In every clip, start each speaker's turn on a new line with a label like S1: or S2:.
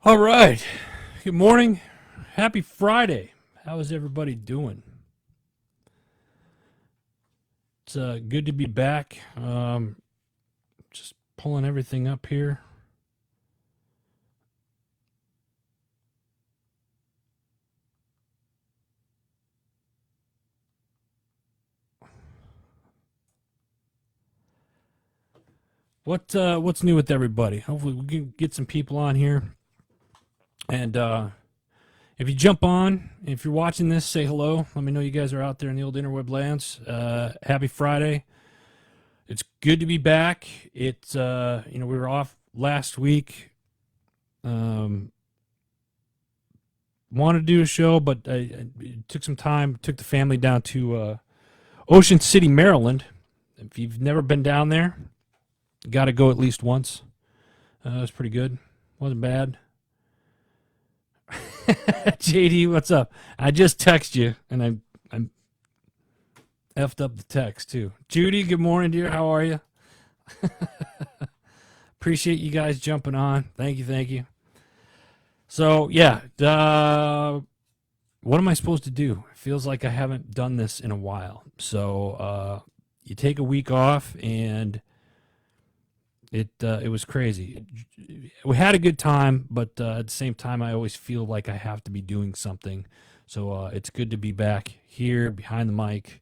S1: All right. Good morning. Happy Friday. How is everybody doing? It's good to be back. Just pulling everything up here. What's new with everybody? Hopefully we can get some people on here. And if you jump on, if you're watching this, say hello. Let me know you guys are out there in the old interweb lands. Happy Friday. It's good to be back. It's we were off last week. Wanted to do a show, but it took some time. Took the family down to Ocean City, Maryland. If you've never been down there, you got to go at least once. It was pretty good. Wasn't bad. JD, what's up? I just text you, and I'm effed up the text too. Judy, good morning, dear. How are you? Appreciate you guys jumping on. Thank you, thank you. So yeah, what am I supposed to do? It feels like I haven't done this in a while. So you take a week off, and it was crazy. We had a good time, but at the same time, I always feel like I have to be doing something. So it's good to be back here behind the mic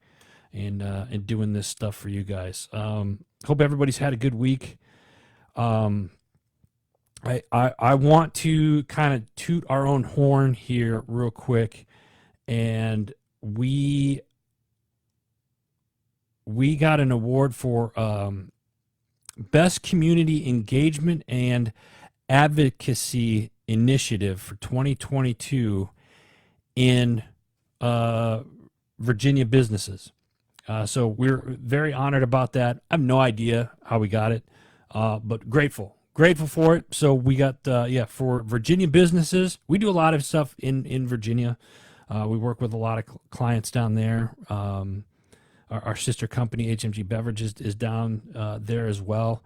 S1: and doing this stuff for you guys. Hope everybody's had a good week. I want to kind of toot our own horn here real quick, and we got an award for Best Community Engagement and Advocacy Initiative for 2022 in Virginia businesses. So we're very honored about that. I have no idea how we got it, but grateful for it. So we got for Virginia businesses. We do a lot of stuff in Virginia. We work with a lot of clients down there. Our sister company HMG Beverages is down there as well.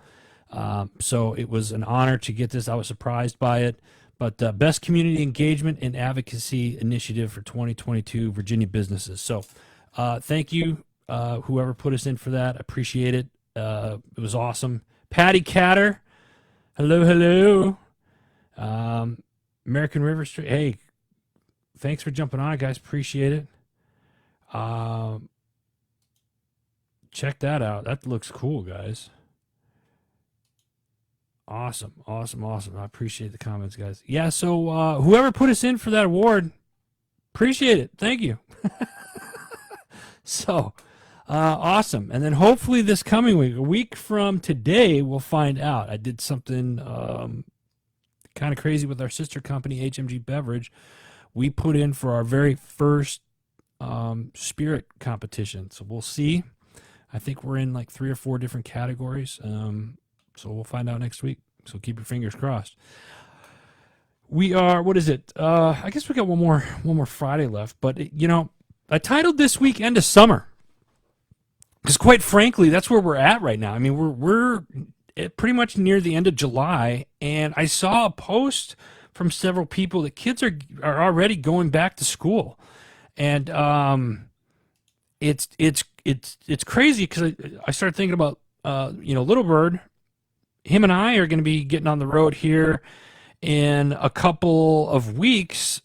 S1: So it was an honor to get this. I was surprised by it. But Best Community Engagement and Advocacy Initiative for 2022 Virginia businesses. So thank you, whoever put us in for that. I appreciate it. It was awesome. Patty Catter, hello. American River Street. Hey, thanks for jumping on, guys. Appreciate it. Check that out. That looks cool, guys. Awesome. I appreciate the comments, guys. Yeah, so whoever put us in for that award, appreciate it. Thank you. So, awesome. And then hopefully this coming week, a week from today, we'll find out. I did something kind of crazy with our sister company, HMG Beverage. We put in for our very first spirit competition. So we'll see. I think we're in like 3 or 4 different categories. So we'll find out next week. So keep your fingers crossed. We are, what is it? I guess we got one more Friday left. But, I titled this week End of Summer. Because quite frankly, that's where we're at right now. I mean, we're pretty much near the end of July. And I saw a post from several people that kids are already going back to school. And it's crazy because I started thinking about Little Bird. Him and I are going to be getting on the road here in a couple of weeks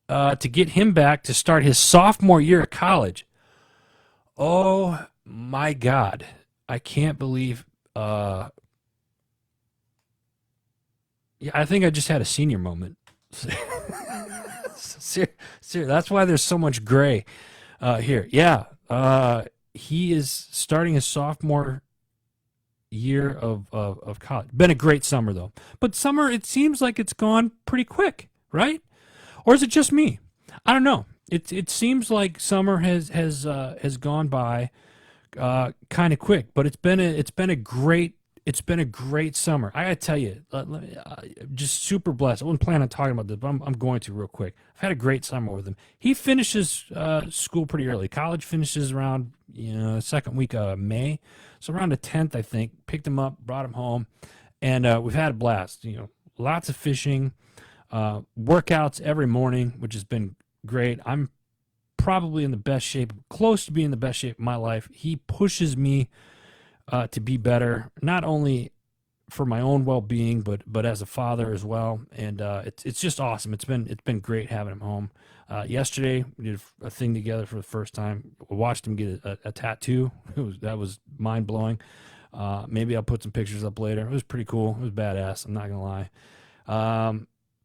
S1: to get him back to start his sophomore year at college. Oh my God, I can't believe. Yeah, I think I just had a senior moment. That's why there's so much gray here. Yeah. He is starting his sophomore year of college. Been a great summer though. But summer, it seems like it's gone pretty quick, right? Or is it just me? I don't know. It seems like summer has gone by kind of quick. But it's been a great summer. I gotta tell you, just super blessed. I wasn't planning on talking about this, but I'm going to real quick. I've had a great summer with him. He finishes school pretty early. College finishes around second week of May, so around the 10th, I think. Picked him up, brought him home, and we've had a blast. Lots of fishing. Workouts every morning, which has been great. I'm probably in the best shape, close to being the best shape of my life. He pushes me to be better, not only for my own well-being, but as a father as well. And it's just awesome. It's been great having him home. Yesterday we did a thing together for the first time. I watched him get a tattoo. That was mind blowing. Maybe I'll put some pictures up later. It was pretty cool. It was badass. I'm not gonna lie.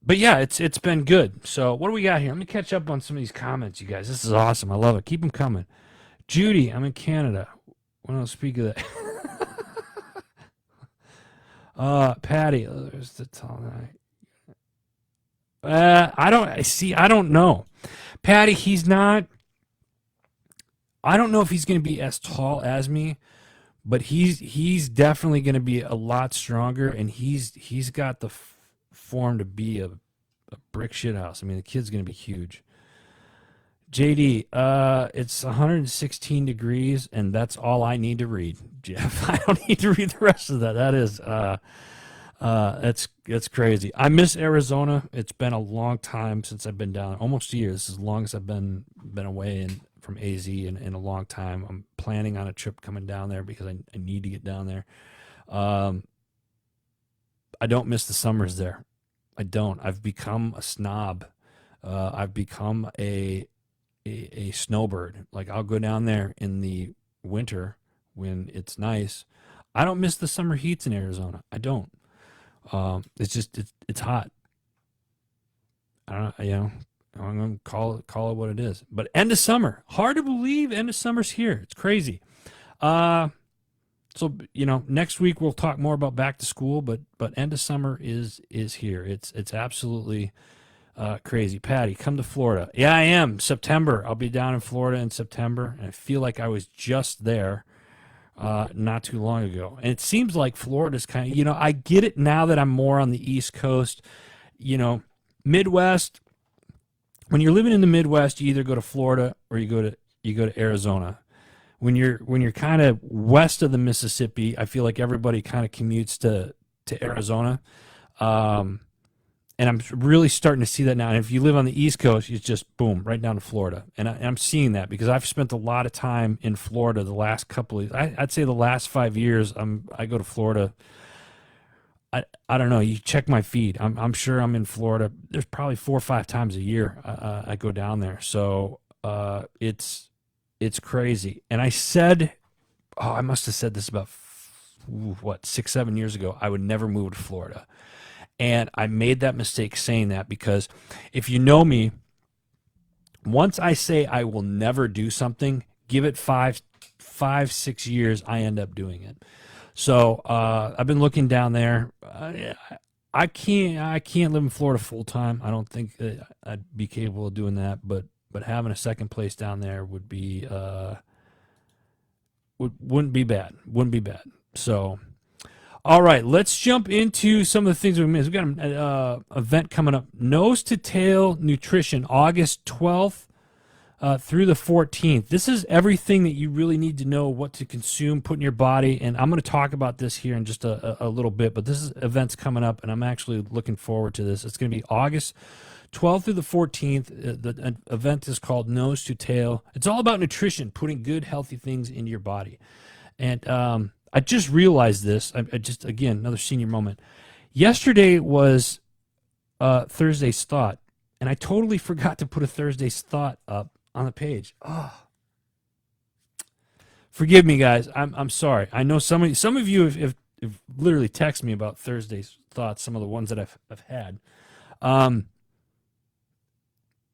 S1: But yeah, it's been good. So what do we got here? Let me catch up on some of these comments, you guys. This is awesome. I love it. Keep them coming. Judy, I'm in Canada. When I'll speak of that. Patty, there's the tall night. I don't see. I don't know, Patty. He's not. I don't know if he's going to be as tall as me, but he's definitely going to be a lot stronger, and he's got the form to be a brick shit house. I mean, the kid's going to be huge. JD, it's 116 degrees, and that's all I need to read, Jeff. I don't need to read the rest of that. That is, that's crazy. I miss Arizona. It's been a long time since I've been down, almost a year. This is as long as I've been away from AZ in a long time. I'm planning on a trip coming down there because I need to get down there. I don't miss the summers there. I don't. I've become a snob. I've become a snowbird. Like, I'll go down there in the winter when it's nice. I don't miss the summer heats in Arizona. I don't. It's just it's hot. I don't, I'm gonna call it what it is. But end of summer, hard to believe. End of summer's here. It's crazy. So next week we'll talk more about back to school. But end of summer is here. It's absolutely crazy. Patty, come to Florida. Yeah, I am. September. I'll be down in Florida in September, and I feel like I was just there not too long ago. And it seems like Florida's kind of, I get it now that I'm more on the East Coast. Midwest. When you're living in the Midwest, you either go to Florida or you go to Arizona. When you're kind of west of the Mississippi, I feel like everybody kind of commutes to Arizona. And I'm really starting to see that now. And if you live on the East Coast, it's just boom, right down to Florida. And I'm seeing that because I've spent a lot of time in Florida the last couple of, I'd say the last 5 years. I go to Florida. I don't know. You check my feed. I'm sure I'm in Florida. There's probably 4 or 5 times a year I go down there. So it's crazy. And I said, I must have said this about 6, 7 years ago. I would never move to Florida. And I made that mistake saying that because if you know me, once I say I will never do something, give it 6 years, I end up doing it. So I've been looking down there. I can't live in Florida full time. I don't think I'd be capable of doing that. But having a second place down there would be wouldn't be bad. Wouldn't be bad. So. All right, let's jump into some of the things we missed. We've got an event coming up, Nose to Tail Nutrition, August 12th through the 14th. This is everything that you really need to know what to consume, put in your body, and I'm going to talk about this here in just a little bit, but this is events coming up, and I'm actually looking forward to this. It's going to be August 12th through the 14th. The event is called Nose to Tail. It's all about nutrition, putting good, healthy things into your body. And I just realized this. I just, again, another senior moment. Yesterday was Thursday's Thought, and I totally forgot to put a Thursday's Thought up on the page. Oh, forgive me, guys. I'm sorry. I know some of you have literally texted me about Thursday's Thoughts, some of the ones that I've had.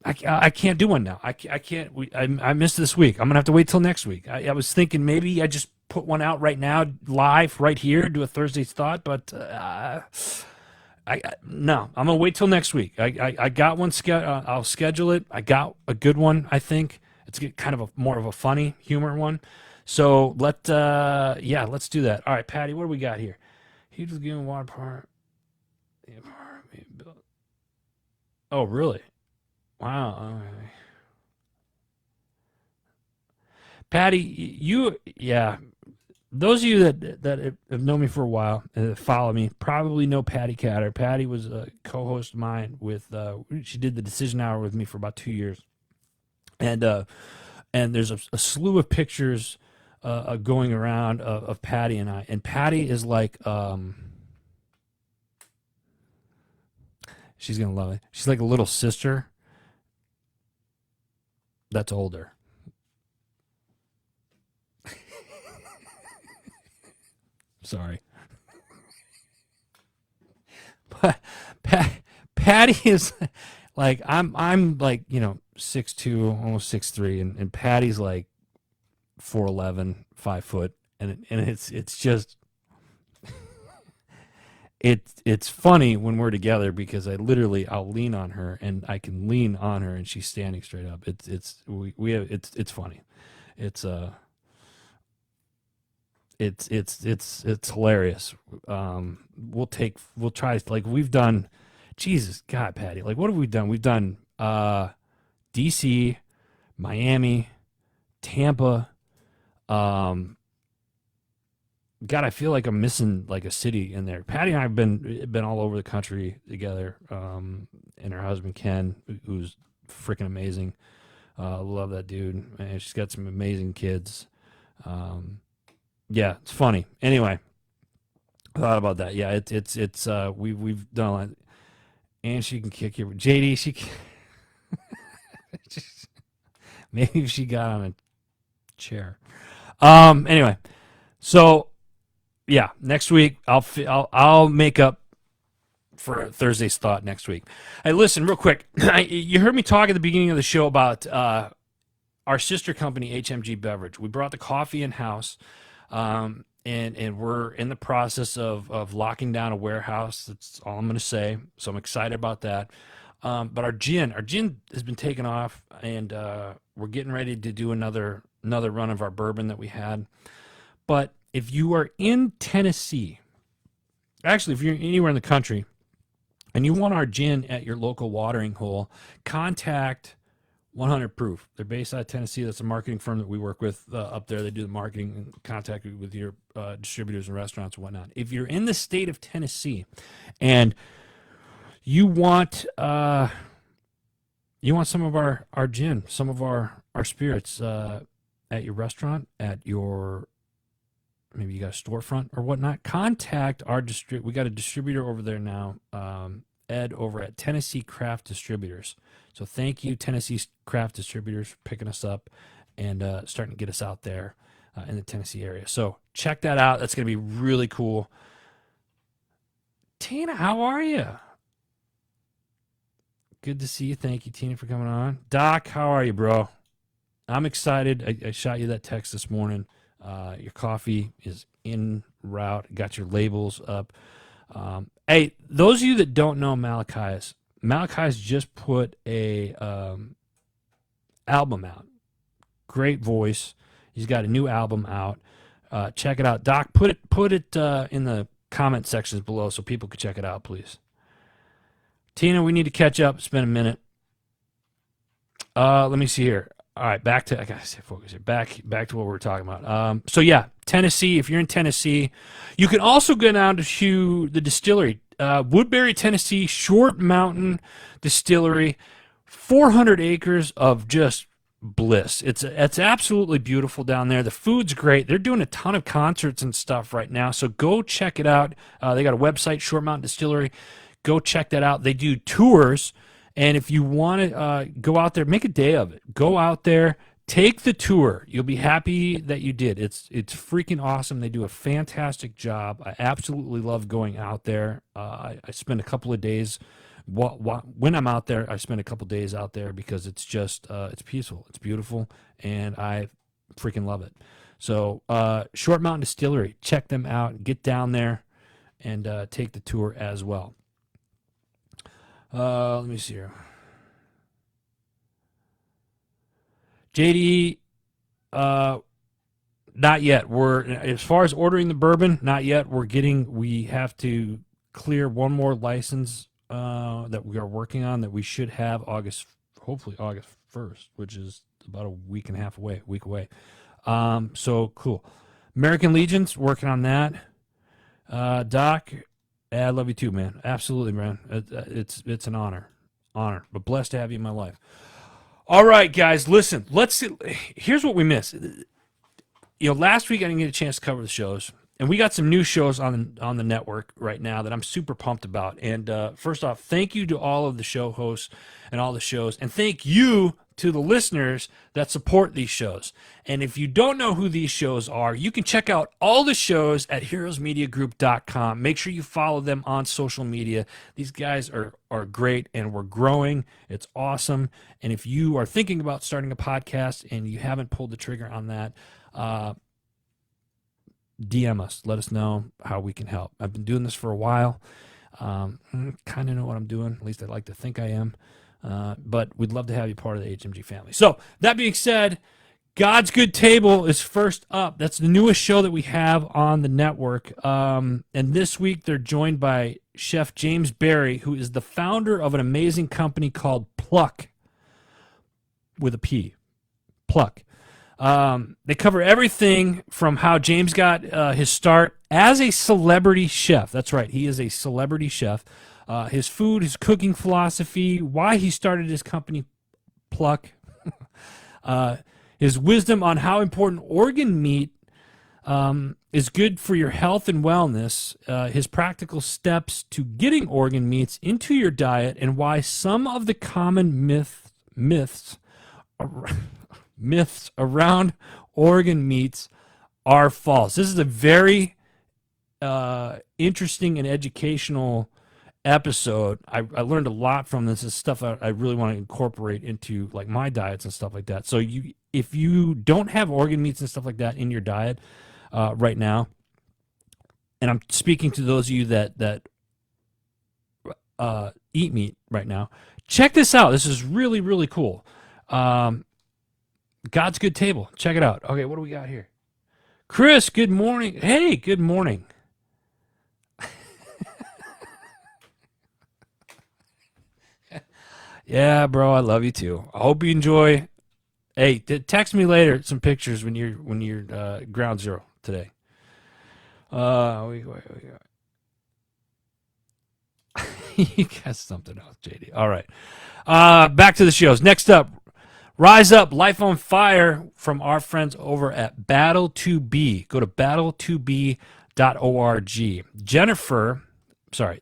S1: I can't do one now. I can't. I missed this week. I'm gonna have to wait till next week. I was thinking maybe I just put one out right now, live, right here, do a Thursday's Thought, but no, I'm gonna wait till next week. I got one. I'll schedule it. I got a good one. I think it's kind of more of a funny humor one. So let's do that. All right, Patty, what do we got here? He was giving water part. Oh, really? Wow. Patty, yeah. those of you that have known me for a while and follow me probably know Patty Catter. Patty was a co-host of mine with. She did the Decision Hour with me for about 2 years, and there's a slew of pictures going around of Patty and I. And Patty is like, she's gonna love it. She's like a little sister that's older. Sorry, but Patty is like I'm like 6'2", almost 6'3", and Patty's like 4'11", 5 foot, and it's just it's funny when we're together because I'll lean on her and I can lean on her and she's standing straight up. We have it's funny. It's it's hilarious. We'll try, like we've done. Jesus God, Patty, like what have we done? We've done DC, Miami, Tampa. Um, God, I feel like I'm missing like a city in there. Patty and I have been all over the country together. And her husband Ken, who's freaking amazing. Love that dude. And she's got some amazing kids. Yeah, it's funny. Anyway, I thought about that. Yeah, it's we've done a lot. And she can kick your JD. She can, maybe if she got on a chair. Anyway, so yeah, next week I'll make up for Thursday's thought next week. Hey, listen, real quick. You heard me talk at the beginning of the show about our sister company, HMG Beverage. We brought the coffee in house, and we're in the process of locking down a warehouse. That's all I'm going to say. So I'm excited about that. But our gin has been taken off, and we're getting ready to do another run of our bourbon that we had. But if you are in Tennessee, actually, if you're anywhere in the country, and you want our gin at your local watering hole, contact 100 Proof. They're based out of Tennessee. That's a marketing firm that we work with up there. They do the marketing and contact with your distributors and restaurants and whatnot. If you're in the state of Tennessee and you want some of our gin, some of our spirits at your restaurant, at your maybe you got a storefront or whatnot, contact our we got a distributor over there now, Ed over at Tennessee Craft Distributors. So thank you, Tennessee Craft Distributors, for picking us up and starting to get us out there in the Tennessee area. So check that out. That's going to be really cool. Tina, how are you? Good to see you. Thank you, Tina, for coming on. Doc, how are you, bro? I'm excited. I shot you that text this morning. Your coffee is en route. Got your labels up. Hey, those of you that don't know Malachi's just put a album out. Great voice. He's got a new album out. Check it out. Doc, put it in the comment sections below so people can check it out, please. Tina, we need to catch up. It's been a minute. Let me see here. All right, I gotta stay focused here. Back to what we were talking about. So yeah, Tennessee. If you're in Tennessee, you can also go down to the distillery, Woodbury, Tennessee, Short Mountain Distillery. 400 acres of just bliss. It's absolutely beautiful down there. The food's great. They're doing a ton of concerts and stuff right now. So go check it out. They got a website, Short Mountain Distillery. Go check that out. They do tours. And if you want to go out there, make a day of it. Go out there, take the tour. You'll be happy that you did. It's freaking awesome. They do a fantastic job. I absolutely love going out there. I spend a couple of days. When I'm out there, I spend a couple of days out there because it's just it's peaceful, it's beautiful, and I freaking love it. So Short Mountain Distillery, check them out. Get down there and take the tour as well. Let me see here. JD, not yet. We're as far as ordering the bourbon, not yet. We have to clear one more license that we are working on that we should have hopefully August 1st, which is about a week and a half away, week away. So cool. American Legion's working on that. Doc, I love you too, man. Absolutely, man. It's an honor, but blessed to have you in my life. All right, guys, listen. Let's see. Here's what we missed. Last week I didn't get a chance to cover the shows, and we got some new shows on the network right now that I'm super pumped about. And first off, thank you to all of the show hosts and all the shows, and thank you to the listeners that support these shows. And if you don't know who these shows are, you can check out all the shows at heroesmediagroup.com. Make sure you follow them on social media. These guys are great, and we're growing. It's awesome. And if you are thinking about starting a podcast and you haven't pulled the trigger on that, DM us. Let us know how we can help. I've been doing this for a while. Kind of know what I'm doing. At least I'd like to think I am. But we'd love to have you part of the HMG family. So that being said, God's Good Table is first up. That's the newest show that we have on the network. And this week they're joined by Chef James Barry, who is the founder of an amazing company called Pluck, with a P. Pluck. They cover everything from how James got his start as a celebrity chef. That's right, he is a celebrity chef. His food, his cooking philosophy, why he started his company, Pluck, his wisdom on how important organ meat is good for your health and wellness, his practical steps to getting organ meats into your diet, and why some of the common myths around organ meats are false. This is a very interesting and educational episode. I learned a lot from this. This is stuff I really want to incorporate into like my diets and stuff like that. So if you don't have organ meats and stuff like that in your diet right now, and I'm speaking to those of you that eat meat right now, check this out. This is really, really cool. God's Good Table. Check it out. Okay, what do we got here? Chris, good morning. Hey, good morning. Yeah, bro, I love you too. I hope you enjoy. Hey, text me later some pictures when you're ground zero today. You got something else, JD. All right. Back to the shows. Next up, Rise Up, Life on Fire from our friends over at Battle2B. Go to battle2b.org.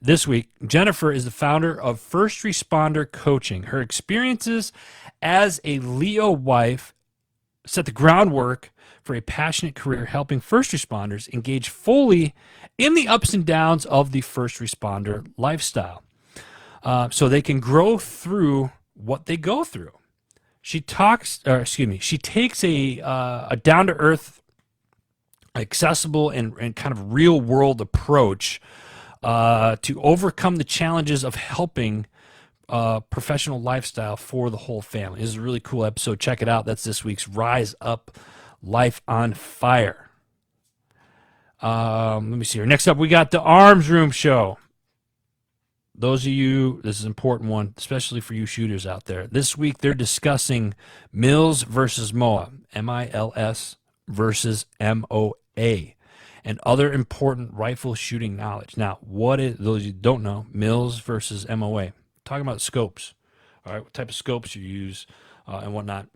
S1: This week, Jennifer is the founder of First Responder Coaching. Her experiences as a Leo wife set the groundwork for a passionate career helping first responders engage fully in the ups and downs of the first responder lifestyle so they can grow through what they go through. She takes a down-to-earth, accessible, and kind of real-world approach to overcome the challenges of helping professional lifestyle for the whole family. This is a really cool episode. Check it out. That's this week's Rise Up, Life on Fire. Let me see here. Next up, we got the Arms Room Show. Those of you, this is an important one, especially for you shooters out there. This week, they're discussing Mills versus MOA, M-I-L-S versus M-O-A, and other important rifle shooting knowledge. Now, what is, those you don't know, Mills versus MOA? Talking about scopes, all right, what type of scopes you use and whatnot.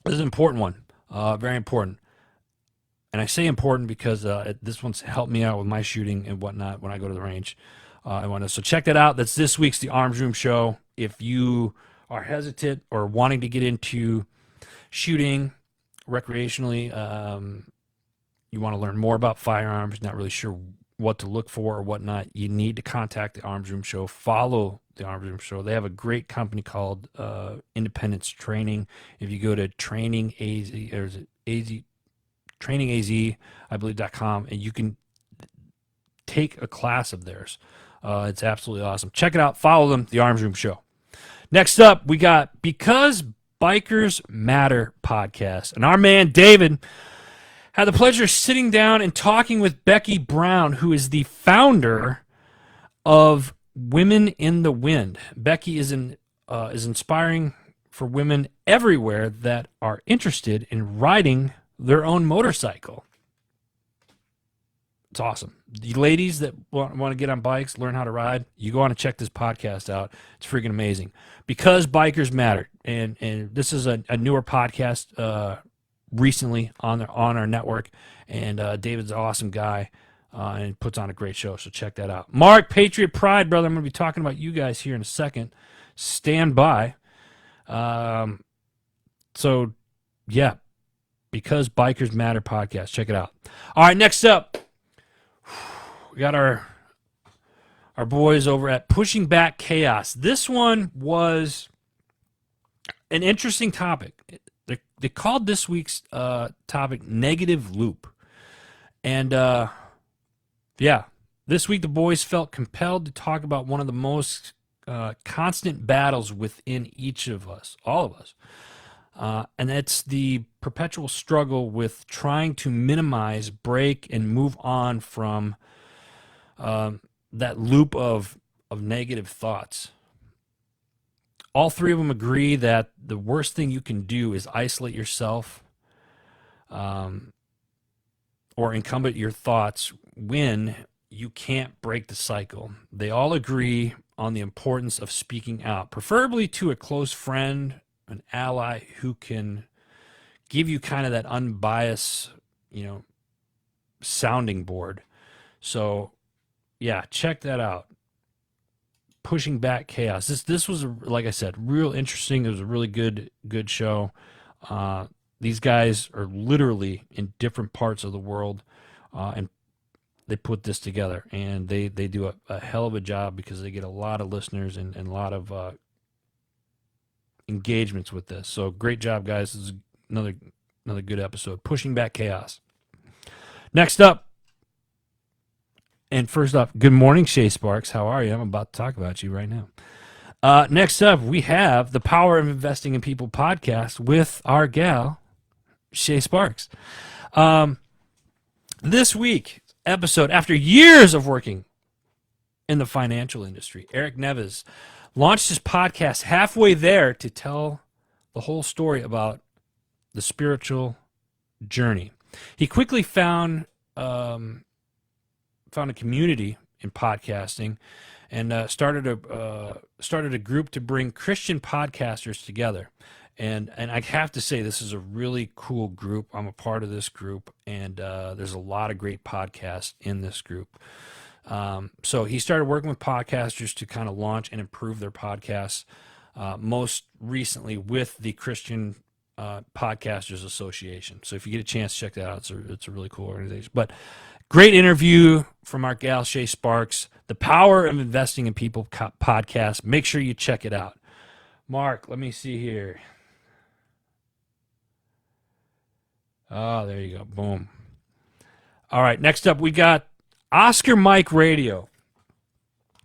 S1: This is an important one, very important. And I say important because this one's helped me out with my shooting and whatnot when I go to the range. So check that out. That's this week's The Arms Room Show. If you are hesitant or wanting to get into shooting recreationally, you want to learn more about firearms, not really sure what to look for or whatnot, you need to contact The Arms Room Show. Follow The Arms Room Show. They have a great company called Independence Training. If you go to Training AZ, or is it AZ? TrainingAZ, I believe.com, and you can take a class of theirs. It's absolutely awesome. Check it out. Follow them, The Arms Room Show. Next up, we got Because Bikers Matter podcast. And our man, David, had the pleasure of sitting down and talking with Becky Brown, who is the founder of Women in the Wind. Becky is inspiring for women everywhere that are interested in riding their own motorcycle. It's awesome. The ladies that want to get on bikes, learn how to ride, you go on and check this podcast out. It's freaking amazing. Because Bikers Matter, and this is a newer podcast recently on our network, and David's an awesome guy and puts on a great show, so check that out. Mark, Patriot Pride, brother, I'm going to be talking about you guys here in a second. Stand by. So, yeah, Because Bikers Matter podcast. Check it out. All right, next up. We got our boys over at Pushing Back Chaos. This one was an interesting topic. They called this week's topic Negative Loop. And, this week the boys felt compelled to talk about one of the most constant battles within each of us, all of us. And it's the perpetual struggle with trying to minimize, break, and move on from that loop of negative thoughts. All three of them agree that the worst thing you can do is isolate yourself or incumbent your thoughts when you can't break the cycle. They all agree on the importance of speaking out, preferably to a close friend, an ally who can give you kind of that unbiased, sounding board. So, yeah, check that out. Pushing Back Chaos. This was, like I said, real interesting. It was a really good show. These guys are literally in different parts of the world, and they put this together, and they do a hell of a job because they get a lot of listeners and a lot of engagements with this. So great job, guys. This is another good episode. Pushing Back Chaos. Next up, and first off, good morning, Shay Sparks. How are you? I'm about to talk about you right now. Next up, we have the Power of Investing in People podcast with our gal, Shay Sparks. This week episode, after years of working in the financial industry, Eric Neves launched his podcast halfway there to tell the whole story about the spiritual journey. He quickly found a community in podcasting and started a group to bring Christian podcasters together. And I have to say, this is a really cool group. I'm a part of this group, and there's a lot of great podcasts in this group. So he started working with podcasters to kind of launch and improve their podcasts, most recently with the Christian Podcasters Association. So if you get a chance, check that out. It's a really cool organization. But great interview from our gal, Shay Sparks. The Power of Investing in People podcast. Make sure you check it out. Mark, let me see here. Oh, there you go. Boom. All right, next up, we got Oscar Mike Radio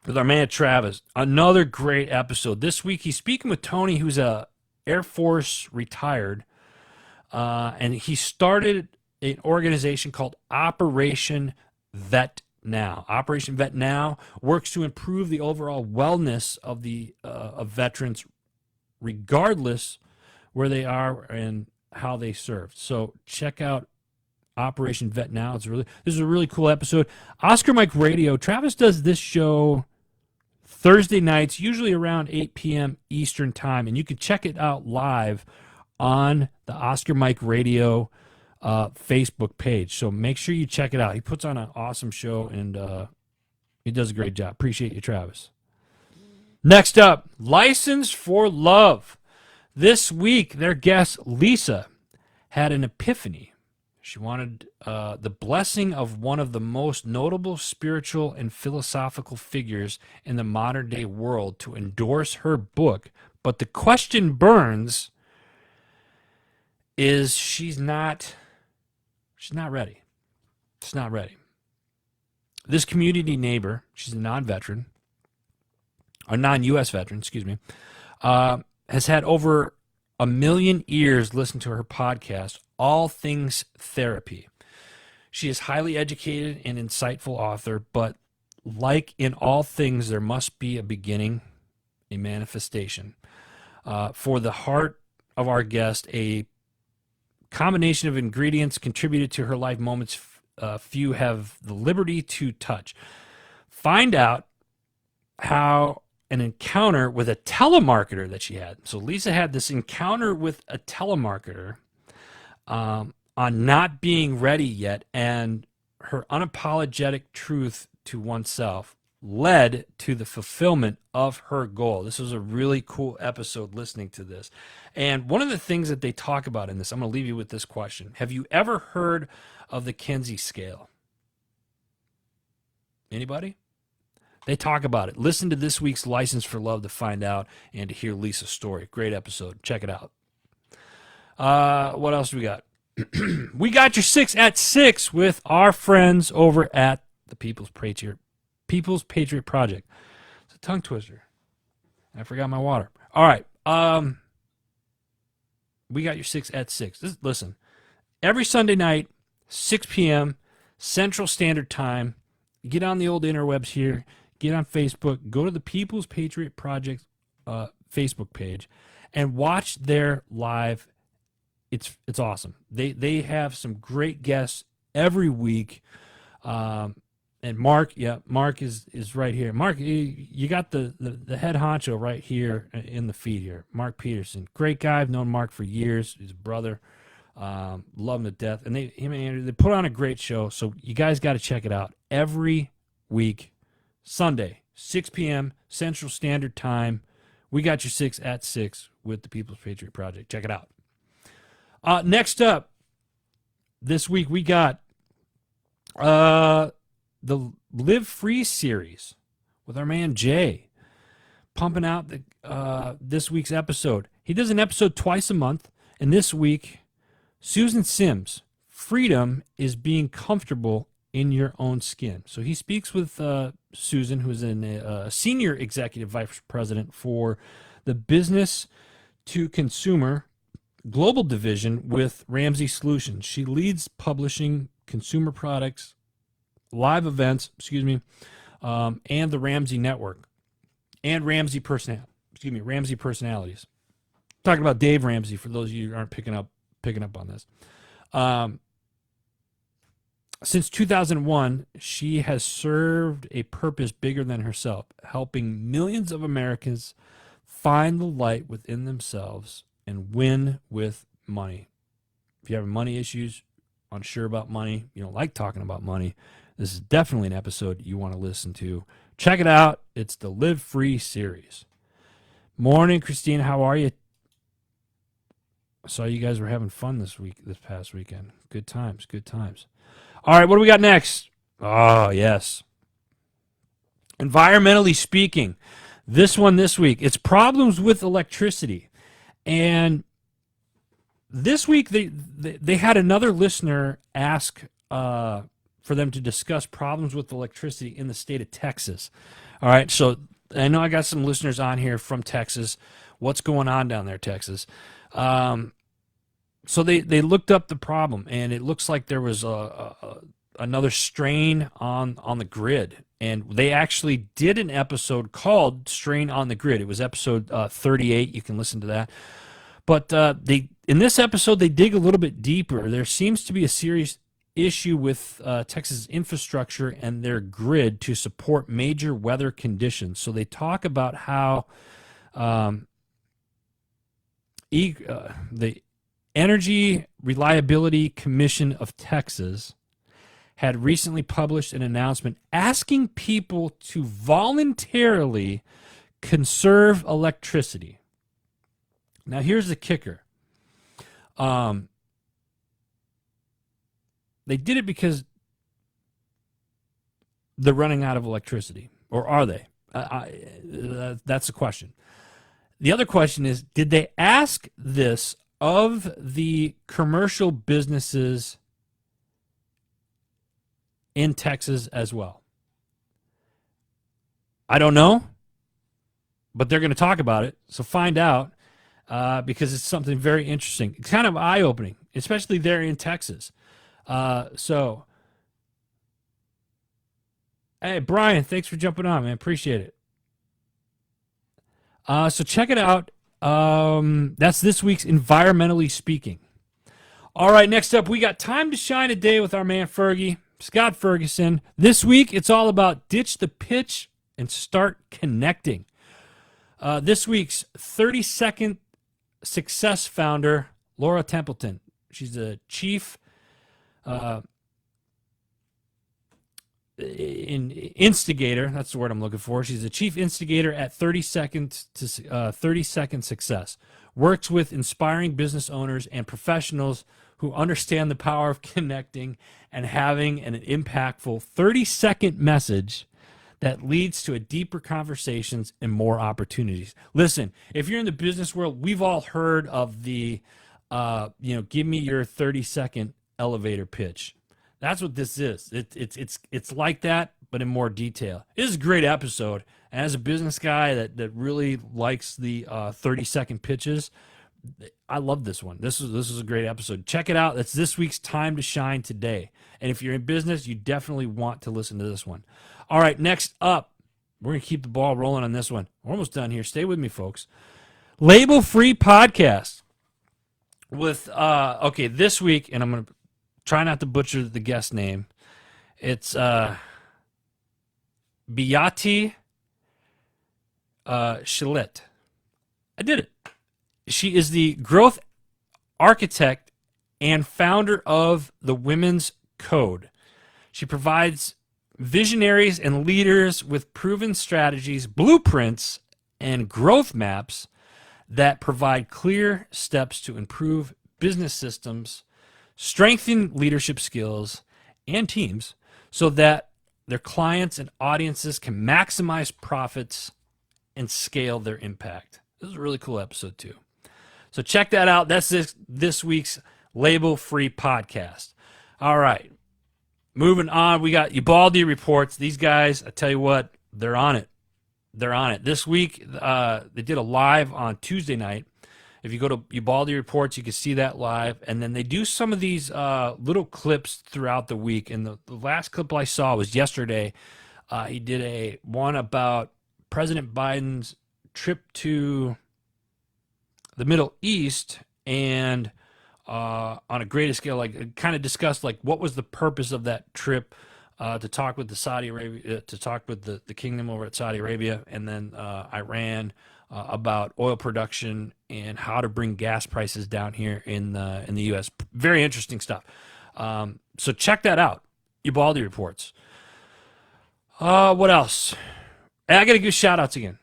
S1: with our man Travis. Another great episode. This week, he's speaking with Tony, who's a Air Force retired, and he started an organization called Operation Vet Now. Operation Vet Now works to improve the overall wellness of the of veterans, regardless where they are and how they served. So check out Operation Vet Now. This is a really cool episode. Oscar Mike Radio. Travis does this show Thursday nights, usually around 8 p.m. Eastern time, and you can check it out live on the Oscar Mike Radio Facebook page. So make sure you check it out. He puts on an awesome show, and he does a great job. Appreciate you, Travis. Next up, License for Love. This week, their guest, Lisa, had an epiphany. She wanted the blessing of one of the most notable spiritual and philosophical figures in the modern day world to endorse her book. But the question burns is she's not ready. She's not ready. This community neighbor, she's a non-veteran, a non-U.S. veteran, excuse me, has had over 1 million ears listen to her podcast, All Things Therapy. She is highly educated and insightful author, but like in all things, there must be a beginning, a manifestation. For the heart of our guest, a combination of ingredients contributed to her life moments few have the liberty to touch. Find out how an encounter with a telemarketer that she had. So Lisa had this encounter with a telemarketer on not being ready yet, and her unapologetic truth to oneself led to the fulfillment of her goal. This was a really cool episode listening to this. And one of the things that they talk about in this, I'm going to leave you with this question. Have you ever heard of the Kinsey scale? Anybody? They talk about it. Listen to this week's License for Love to find out and to hear Lisa's story. Great episode. Check it out. What else do we got? We got your 6 at 6 with our friends over at the People's Patriot Project. It's a tongue twister. I forgot my water. All right. We got your 6 at 6. Listen, every Sunday night, 6 p.m. Central Standard Time. Get on the old interwebs here. Get on Facebook. Go to the People's Patriot Project Facebook page and watch their live. It's awesome. They have some great guests every week. And Mark is right here. Mark, you got the head honcho right here in the feed here. Mark Peterson, great guy. I've known Mark for years. He's a brother. Love him to death. And him and Andrew, they put on a great show. So you guys got to check it out every week, Sunday, 6 p.m. Central Standard Time. We got your 6 at 6 with the People's Patriot Project. Check it out. Next up, this week we got the Live Free series with our man Jay, pumping out this week's episode. He does an episode twice a month, and this week, Susan Sims, freedom is being comfortable in your own skin. So he speaks with Susan, who is a senior executive vice president for the business to consumer global division with Ramsey Solutions. She leads publishing, consumer products, live events, and the Ramsey Network, and Ramsey personalities. Talking about Dave Ramsey for those of you who aren't picking up on this. Since 2001, she has served a purpose bigger than herself, helping millions of Americans find the light within themselves and win with money. If you have money issues, unsure about money, you don't like talking about money, this is definitely an episode you want to listen to. Check it out. It's the Live Free series. Morning, Christine. How are you? I saw you guys were having fun this past weekend. Good times. All right, what do we got next? Oh, yes. Environmentally speaking, this week, it's problems with electricity. And this week, they had another listener ask for them to discuss problems with electricity in the state of Texas. All right, so I know I got some listeners on here from Texas. What's going on down there, Texas? So they looked up the problem, and it looks like there was another strain on the grid. And they actually did an episode called Strain on the Grid. It was episode 38. You can listen to that. But in this episode, they dig a little bit deeper. There seems to be a serious issue with Texas infrastructure and their grid to support major weather conditions. So they talk about how the Energy Reliability Commission of Texas had recently published an announcement asking people to voluntarily conserve electricity. Now, here's the kicker. They did it because they're running out of electricity, or are they? That's the question. The other question is, did they ask this of the commercial businesses in Texas as well? I don't know, but they're going to talk about it. So find out because it's something very interesting. It's kind of eye-opening, especially there in Texas. So, hey, Brian, thanks for jumping on, man. Appreciate it. So check it out. That's this week's Environmentally Speaking. All right, next up, we got Time to Shine a Day with our man Fergie. Scott Ferguson. This week, it's all about ditch the pitch and start connecting. This week's 30-second success founder, Laura Templeton. She's a chief instigator. That's the word I'm looking for. She's a chief instigator at 30 Second Success. Works with inspiring business owners and professionals who understand the power of connecting and having an impactful 30-second message that leads to a deeper conversations and more opportunities. Listen, if you're in the business world, we've all heard of the, give me your 30-second elevator pitch. That's what this is. It's like that, but in more detail. This is a great episode. And as a business guy that really likes the 30-second pitches, I love this one. This is a great episode. Check it out. That's this week's Time to Shine today. And if you're in business, you definitely want to listen to this one. All right, next up, we're going to keep the ball rolling on this one. We're almost done here. Stay with me, folks. Label Free Podcast with, this week, and I'm going to try not to butcher the guest name. It's Beati Shalit. I did it. She is the growth architect and founder of the Women's Code. She provides visionaries and leaders with proven strategies, blueprints, and growth maps that provide clear steps to improve business systems, strengthen leadership skills and teams so that their clients and audiences can maximize profits and scale their impact. This is a really cool episode too. So check that out. That's this week's Label Free Podcast. All right. Moving on, we got Ubaldi Reports. These guys, I tell you what, they're on it. They're on it. This week, they did a live on Tuesday night. If you go to Ubaldi Reports, you can see that live. And then they do some of these little clips throughout the week. And the last clip I saw was yesterday. He did one about President Biden's trip to the Middle East and on a greater scale, like kind of discussed like what was the purpose of that trip to talk with the Saudi Arabia, to talk with the kingdom over at Saudi Arabia, and then Iran about oil production and how to bring gas prices down here in the U.S. Very interesting stuff. So check that out. Ubaldi Reports. What else? And I got to give shout outs again.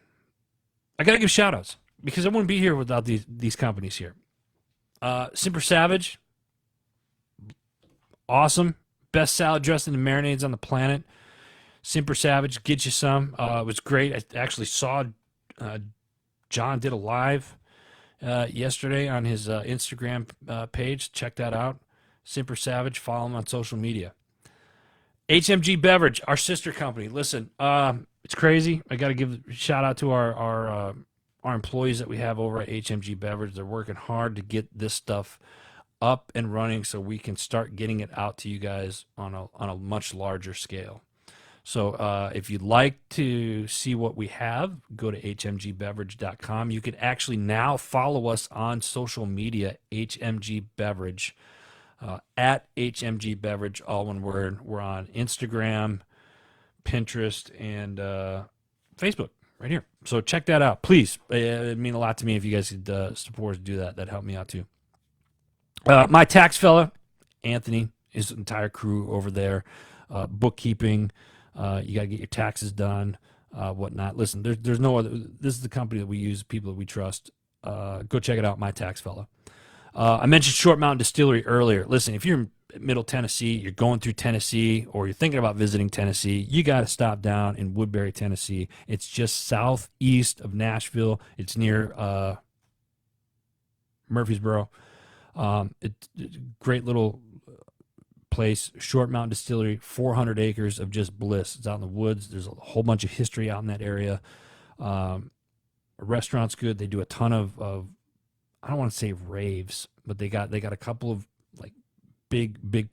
S1: I got to give shout outs because I wouldn't be here without these companies here. Simper Savage. Awesome. Best salad dressing and marinades on the planet. Simper Savage, get you some. It was great. I actually saw John did a live yesterday on his Instagram page. Check that out. Simper Savage. Follow him on social media. HMG Beverage, our sister company. Listen, it's crazy. I got to give a shout out to our employees that we have over at HMG Beverage. They're working hard to get this stuff up and running so we can start getting it out to you guys on a much larger scale. So if you'd like to see what we have, go to hmgbeverage.com. You can actually now follow us on social media, HMG Beverage, at HMG Beverage, all one word. We're on Instagram, Pinterest, and Facebook right here. So check that out, please. It'd mean a lot to me if you guys could support us, do that. That'd help me out too. My tax fella, Anthony, his entire crew over there, bookkeeping. You got to get your taxes done, whatnot. Listen, there's no other. This is the company that we use, people that we trust. Go check it out, My Tax Fella. I mentioned Short Mountain Distillery earlier. Listen, if you're in Middle Tennessee, you're going through Tennessee, or you're thinking about visiting Tennessee, you got to stop down in Woodbury, Tennessee. It's just southeast of Nashville. It's near Murfreesboro. It's a great little place. Short Mountain Distillery, 400 acres of just bliss. It's out in the woods. There's a whole bunch of history out in that area. Restaurant's good. They do a ton of I don't want to say raves, but they got a couple of like big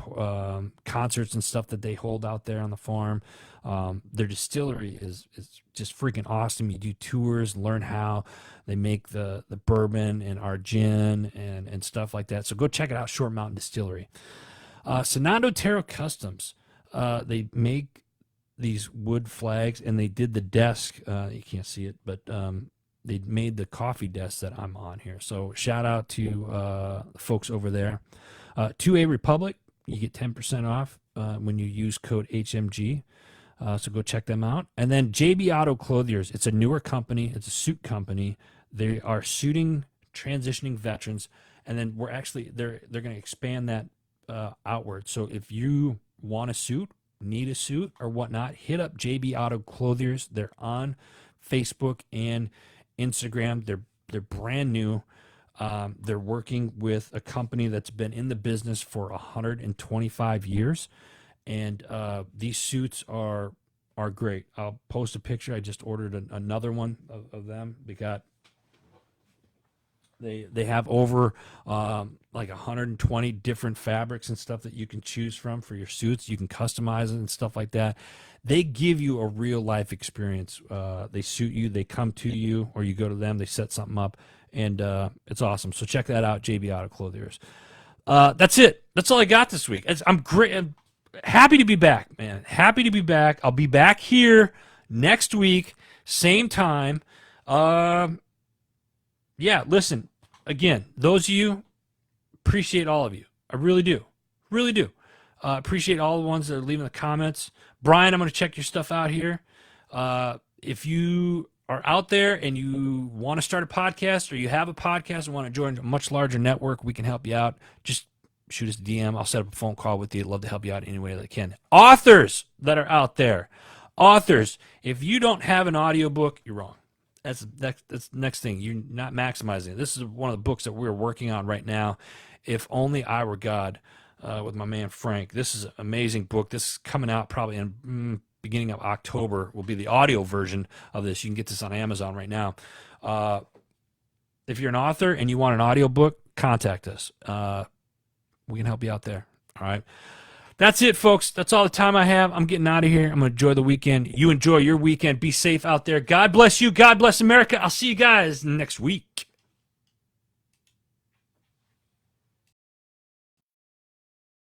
S1: concerts and stuff that they hold out there on the farm. Their distillery is just freaking awesome. You do tours, learn how they make the bourbon and our gin and stuff like that. So go check it out, Short Mountain Distillery. Sonando Tarot Customs. They make these wood flags, and they did the desk. You can't see it, but they made the coffee desk that I'm on here. So shout out to the folks over there. 2A Republic, you get 10% off when you use code HMG. So go check them out. And then JB Auto Clothiers. It's a newer company. It's a suit company. They are suiting transitioning veterans. And then they're going to expand that outward. So if you want a suit, need a suit or whatnot, hit up JB Auto Clothiers. They're on Facebook and Instagram. They're brand new. They're working with a company that's been in the business for 125 years. And these suits are great. I'll post a picture. I just ordered another one of them. They have over like 120 different fabrics and stuff that you can choose from for your suits. You can customize it and stuff like that. They give you a real life experience. They suit you. They come to you, or you go to them. They set something up, and it's awesome. So check that out, JB Auto Clothiers. That's it. That's all I got this week. I'm great. I'm happy to be back, man. Happy to be back. I'll be back here next week, same time. Yeah, listen, again, those of you, appreciate all of you. I really do. Really do. Appreciate all the ones that are leaving the comments. Brian, I'm going to check your stuff out here. If you are out there and you want to start a podcast, or you have a podcast and want to join a much larger network, we can help you out. Just shoot us a DM. I'll set up a phone call with you. I'd love to help you out any way that I can. Authors that are out there. Authors, if you don't have an audiobook, you're wrong. That's the next thing. You're not maximizing it. This is one of the books that we're working on right now. If Only I Were God, with my man Frank. This is an amazing book. This is coming out probably in beginning of October. Will be the audio version of this. You can get this on Amazon right now. If you're an author and you want an audiobook, contact us. We can help you out there. All right. That's it, folks. That's all the time I have. I'm getting out of here. I'm going to enjoy the weekend. You enjoy your weekend. Be safe out there. God bless you. God bless America. I'll see you guys next week.